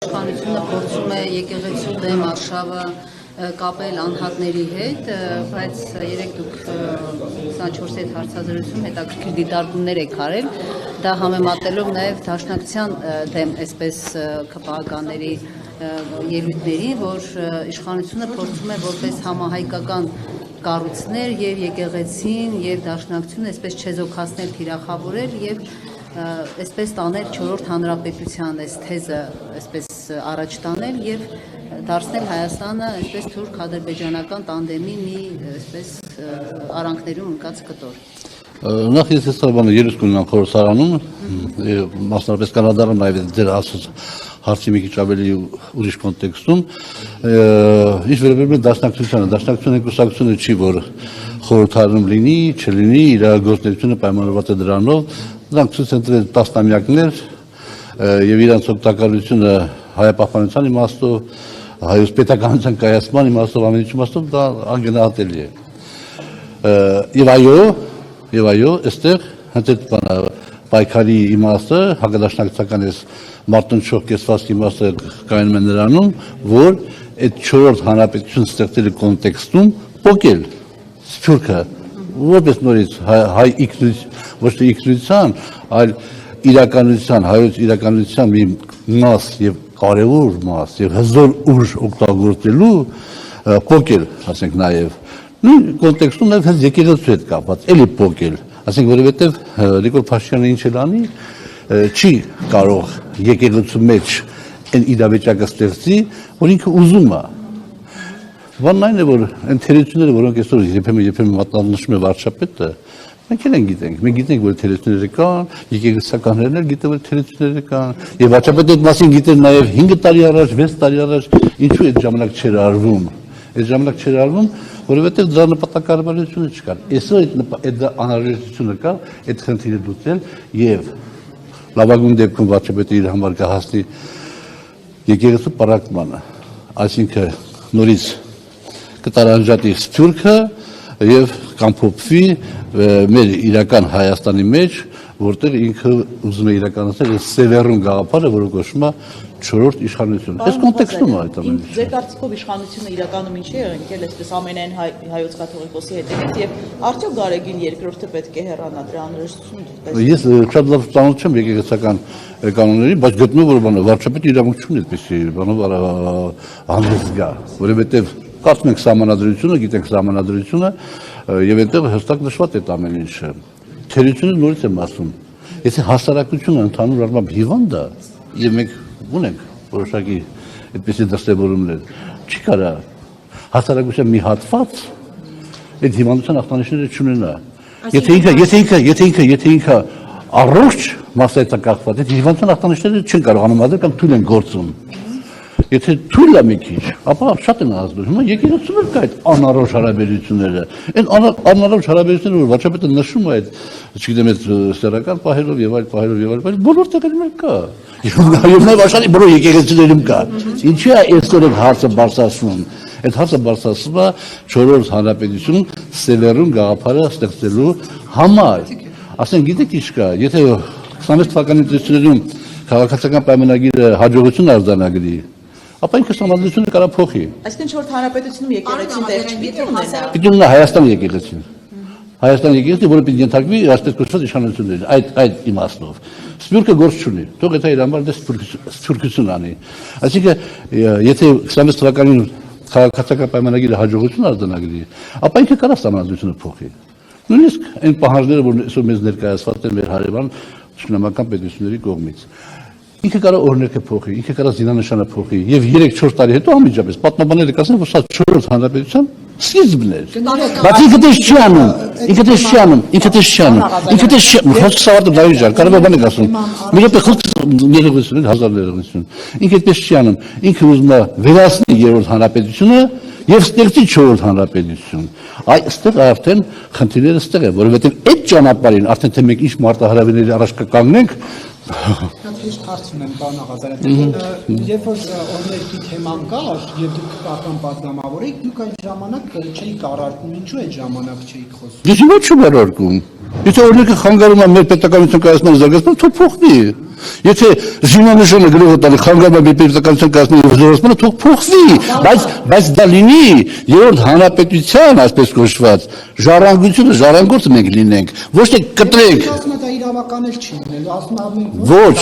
Իշխանությունը փորձում է եկեղեցու դեմ արշավը կապել անհատների հետ, բայց երեք դուք 24 հետ հարցազրույցում հետաքրքիր դիտարկումներ եք արել, դա համեմատելով նաև Դաշնակցության դեմ այսպես ԿՊԱ-ականների ելույթների, որ իշխանությունը փորձում է որպես համահայկական կառույցներ եւ եկեղեցին եւ Դաշնակցությունը այսպես չեզոքացնել, թիրախավորել եւ այսպես տանել 4-րդ հանրապետության այս թեզը այսպես առաջ տանել եւ դարձնել Հայաստանը այսպես թուրք-ադրբեջանական տանդեմի մի այսպես արանքներում ընկած կտոր։ Նախ ես բանը երես կունենամ խորհրդարանում, մասնավորապես կանադարում նաև ձեր ասած հարցի մի քիչ ավելի ուրիշ կոնտեքստում, ինչ վերաբերում է Դաշնակցությունը կուսակցությունը չի, որ խորհրդարանում լինի, չլինի, իր գործունեությունը պայմանավորված է դրանով, դրանք ցույց են տվել տասնամյակներ եւ իրանց օգտակարությունը հայապահպանության իմաստով, հայոց պետականության կայացման իմաստով, ամեն ինչ իմաստով դա անգնահատելի է։ Եվ այո, այստեղ հենց այդ պայքարի իմաստը, հակադաշնակցական այս մարտնչող կեսվածքի իմաստը կայանում է նրանում, որ այդ 4-րդ հանրապետություն ստեղծելու կոնտեքստում փոկել Սփյուռքը որպես նորից հայ ոչ թե ինքնության, այլ իրականության, հայոց իրականության մի մաս եւ կարևոր մաս եւ հզոր ուժ օգտագործելու փոկել, ասենք նաեւ նույն կոնտեքստում նաեւ հենց եկեղեցու հետ կապված, էլի փոկել, ասենք որովհետեւ Նիկոլ Փաշինյանը ինչ էլ անի, չի կարող եկեղեցու մեջ այն իրավիճակը ստեղծի, որ ինքը ուզում է։ Բանն այն է, որ այն թերությունները, որոնք այսօր երբեմն մատնանշում է վարչապետը, մենք էլ գիտենք, մենք գիտենք, որ թերությունները կան, եկեղեցականներն էլ գիտեն, որ թերությունները կան, եւ վարչապետը այդ մասին գիտեր նաեւ 5 տարի առաջ, 6 տարի առաջ, ինչու այդ ժամանակ չէր արվում։ Այդ ժամանակ չէր արվում, որովհետեւ դրա նպատակարարությունը չկար։ Այսօր այդ անհրաժեշտությունը կա, այդ խնդիրը լուծել եւ լավագույն դեպքում վարչապետը իր համար կհասնի եկեղեցու պարակմանը, այսինքն նորից կտարանջատի Սփյուռքը եւ կամփոփվի մեր իրական Հայաստանի մեջ, որտեղ ինքը ուզում է իրականացնել սևեռուն գաղափարը, որը կոչվում է 4-րդ իշխանություն։ Այս կոնտեքստում է այդ ամենը։ Ձեր կարծիքով իշխանությունը իրականում ինչ է ընկել այսպես ամենայն հայոց կաթողիկոսի հետևից եւ արդյոք Գարեգին երկրորդը պետք է հեռանա դրա անհրաժեշտությունը։ Ես շատ լավ ծանոթ չեմ եկեղեցական կանոններին, բայց գտնում որ վարչապետը իրավունք չունի այդպեսի բանով հանդես գա, որովհետեւ կարծում ենք սահմանադրությունը, գիտենք սահմանադրությունը եւ այնտեղ հստակ նշված է այդ ամեն ինչը։ Թերությունը նորից եմ ասում, եթե հասարակությունը ընդհանուր առմամբ հիվանդ է եւ մենք ունենք որոշակի այդպեսի դրսևորումներ, չի կարա հասարակության մի հատված այդ հիվանդության ախտանիշները չունենա։ Եթե ինքը առողջ մասսայցակախված, այդ հիվանդության ախտանիշները չեն կարող անհամաձայն կամ թույլ են գործում։ Եթե թույլ է մի քիչ, ապա շատ են ազդում։ Հիմա եկեղեցում էլ կա այդ անառողջ հարաբերությունները։ Այն անառողջ հարաբերությունները, որ վարչապետը նշում է այդ, չգիտեմ, այդ սեռական պահերով եւ այլ պահերով եւ այլ, բոլոր տեղերում էլ կա։ Եվ նաեւ աշխարհի բոլոր եկեղեցիներում կա։ Ինչի է այսօր այդ հարցը բարձրացնում։ Այդ հարցը բարձրացնում է 4-րդ հանրապետություն սևեռուն գաղափարը ստեղծելու համար։ Ասենք գիտեք ինչ կա, եթե 26 թվականի ծրագրերում քաղաքացիական պայմանագիրը հաջողություն արձանագրի, ապա ինքը համանդրությունը կարա փոխի։ Այսինքն 4-րդ հանրապետությունում եկեղեցին տեղ չպիտի ունենա։ Պիտի ունենա Հայաստան եկեղեցին։ Հայաստան եկեղեցին, որը պիտի ենթարկվի այսպես կոչված իշխանություններին, այդ իմաստով։ Սփյուռքը գործ չունի։ Թող այդ իր համար սփյուռքություն անի։ Այսինքն, եթե 26 թվականին քաղաքացիական պայմանագիրը հաջողություն արձանագրի, ապա ինքը կարա համանդրությունը փոխի։ Նույնիսկ այն պահանջները, որ այսօր մեզ ներկայացված են մեր հարևան ճշնամական պետությունների կողմից։ Ինքը կարող օրինակը փոխի, ինքը կարող զինանշանը փոխի եւ 3-4 տարի հետո անմիջապես պատմաբանները կասեն, որ սա 4-րդ հանրապետության սկիզբն էր։ Բայց ինքը դες չի անում, խոսքը սավարտը դավիճ ջան, կարող է բանը ասում։ Մի րոպե խոսքը ներողություն, 1000 ներողություն։ Ինքը դες չի անում, ինքը ուզում է վերացնի 3-րդ հանրապետությունը եւ ստեղծի 4-րդ հանրապետություն։ Այստեղ արդեն խնդիրները ստեղ է, որովհետեւ այդ ճանապարհին արդեն թե մենք ինչ մարտահրավերների առաջ կկանգնենք, Հիշտ հարց ունեմ, պարոն Աղազարյան, երբ որ օրինակի թեման կար եւ դուք կարողան պատգամավոր եք, դուք այդ ժամանակ չէիք առարկում, ինչու այդ ժամանակ չէիք խոսում։ Ես ոչ չեմ առարկում։ Եթե օրինակը խանգարում է մեր պետականություն կայացման զարգացման, թող փոխվի։ Եթե զինանշանը գրողը տալի խանգարում է պետականության կազմի զորացմանը, թող փոխվի, բայց դա լինի երրորդ հանրապետության, այսպես կոչված, ժառանգությունը, ժառանգորդը մենք լինենք, ոչ թե կտրենք։ Ասում է դա իրավական էլ չի լինելու, ասում է Ոչ,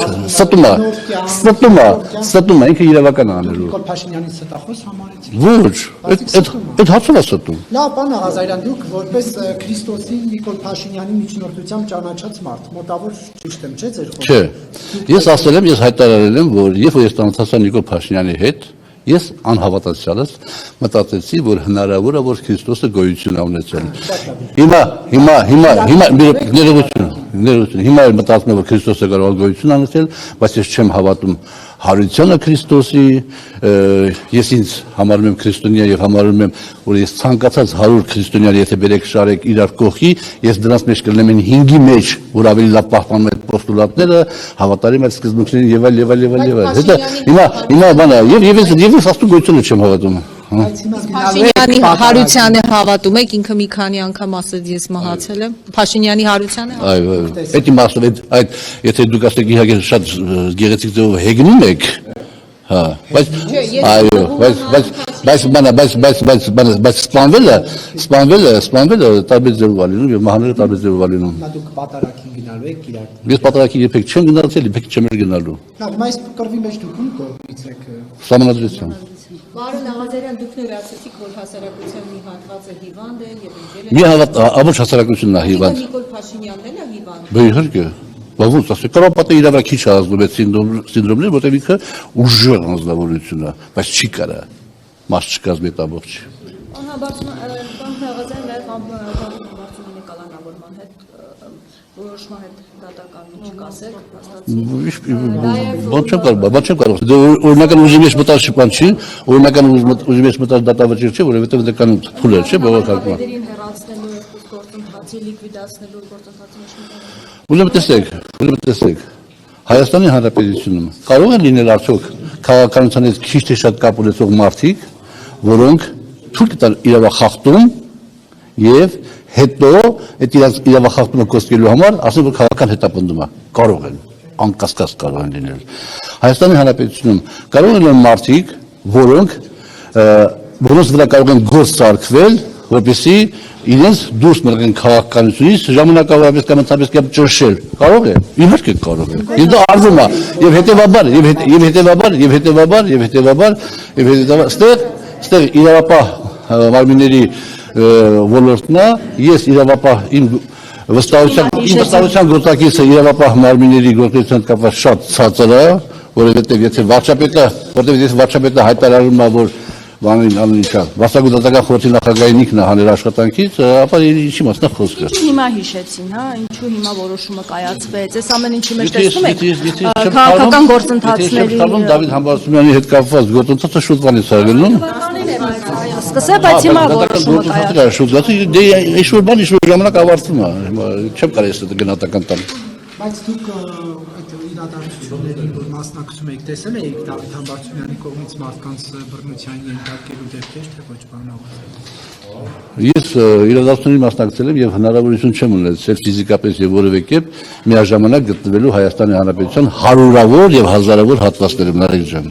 ստում է, ինքը իրավական անելու։ Նիկոլ Փաշինյանի ստախոս համարեցի։ Ոչ, այդ հարցը ստում։ Լավ, պարոն Աղազարյան, դուք որպես Քրիստոսի Նիկոլ Փաշինյանի միջնորդությամբ ճանաչած մարդ, մոտավոր ճիշտ եմ, չէ՞ ձեր խոսքը։ Չէ։ Ես ասել եմ, ես հայտարարել եմ, որ երբ ես ծանոթացա Նիկոլ Փաշինյանի հետ, ես անհավատացյալս մտածեցի, որ հնարավոր է, որ Քրիստոսը գոյություն ունեցել։ Հիմա ներողություն, հիմա մտածում եմ, որ Քրիստոսը կարող է գոյություն ունեցել, բայց ես չեմ հավատում հարությանը Քրիստոսի, ես ինձ համարում եմ քրիստոնյա եւ համարում եմ, որ ես ցանկացած 100 քրիստոնյա եթե բերեք շարեք իրար կողքի, ես դրանց մեջ կլինեմ 5-ի մեջ, որ ավելի լավ պահպանում են պոստուլատները, հավատարիմ այդ սկզբունքներին եւ այլ։ Հետո հիմա բանա եւ ես աստու գոյությունը չեմ հավատում։ Փաշինյանի հարությանը հավատում եք, ինքը մի քանի անգամ ասեց ես մահացել եմ։ Փաշինյանի հարությանը։ Այո, այդ իմաստով այդ եթե դուք ասեք իհարկե շատ գեղեցիկ ձևով հեգնում եք, հա, բայց սպանվելը տարբեր ձևով է լինում եւ մահները տարբեր ձևով է լինում։ Հիմա դուք պատարագին գնալու եք իրար։ Ես պատարագի երբեք չեմ գնացել, երբեք չեմ գնալու։ Լավ, հիմա այս կռվի մեջ դուք ում կողմից եք։ Սահմանադրությամբ։ Պարոն Աղազարյան, դուք նոր ասացիք, որ հասարակության մի հատվածը հիվանդ է եւ ընկել է։ Մի ամբողջ հասարակությունն է հիվանդ։ Նիկոլ Փաշինյանն էլ է հիվանդ։ Բա իհարկե։ Բայց ասեք, կրոպատը իրավա քիչ ազդում է սինդրոմներ, որտեղ ինքը ուժեղ անձնավորություն է, բայց չի կարա մաս չկազմի այդ ամբողջ։ Պարոն Աղազարյան, նաեւ Համբարձումի կալանավորման հետ որոշման հետ դատականին չկասեք, Բան չեմ կարող, օրինական ուժի մեջ մտած շփան չի, օրինական ուժի մեջ մտած դատավճիռ չէ, որովհետև դա կան փուլեր չէ, բողոքարկման։ Վերին հեռացնելու այս գործընթացի լիկվիդացնելու գործընթացի մեջ Ուրեմն տեսեք, Հայաստանի Հանրապետությունում կարող է լինել արդյոք քաղաքականության հետ քիչ թե շատ կապ ունեցող մարդիկ, որոնք թույլ կտան իրավախախտում եւ հետո այդ իրավախախտումը կոստելու համար ասեն, որ քաղաքական հետապնդում է, կարող են, անկասկած կարող են լինել։ Հայաստանի Հանրապետությունում կարող են լինել մարդիկ, որոնց վրա կարող են գործ սարքվել, որպեսզի իրենց դուրս մղեն քաղաքականությունից ժամանակավորապես կամ ընդհանրապես ճնշել։ Կարող է, իհարկե կարող է։ Եվ դա արվում է, եւ հետեւաբար, ստեղ իրավապահ մարմինների ոլորտն է, ես իրավապահ իմ վստահության գործակիցը իրավապահ մարմինների գործունեության կապված շատ ցածր է, որովհետև եթե վարչապետը հայտարարում է, որ վաստակու դատական խորհրդի նախագահին ինքն է հանել աշխատանքից, ապա ինչի մասն է խոսքը։ Հիմա հիշեցին, հա, ինչու հիմա որոշումը կայացվեց։ Այս ամեն ինչի մեջ տեսնում եք քաղաքական գործընթացների Դավիթ Համբարձումյանի հետ կապված գործընթացը շուտ բանից արվելուն։ սկսել, բայց հիմա որոշումը կայացվեց։ Դե ինչ-որ բան ինչ-որ ժամանակ ավարտվում է, չեմ կարող ես դա գնահատական տալ։ Բայց դուք այդ իրադարձությունների, որ մասնակցում եք, տեսել եք Դավիթ Համբարձումյանի կողմից մարդկանց բռնության ենթարկելու դեպքեր, թե ոչ, պարոն Աղազարյան։ Ես իրադարձությունների մասնակցել եմ եւ հնարավորություն չեմ ունեցել ֆիզիկապես եւ որևէ կերպ միաժամանակ գտնվելու Հայաստանի Հանրապետության հարյուրավոր եւ հազարավոր հատվածներում, Նարեկ ջան։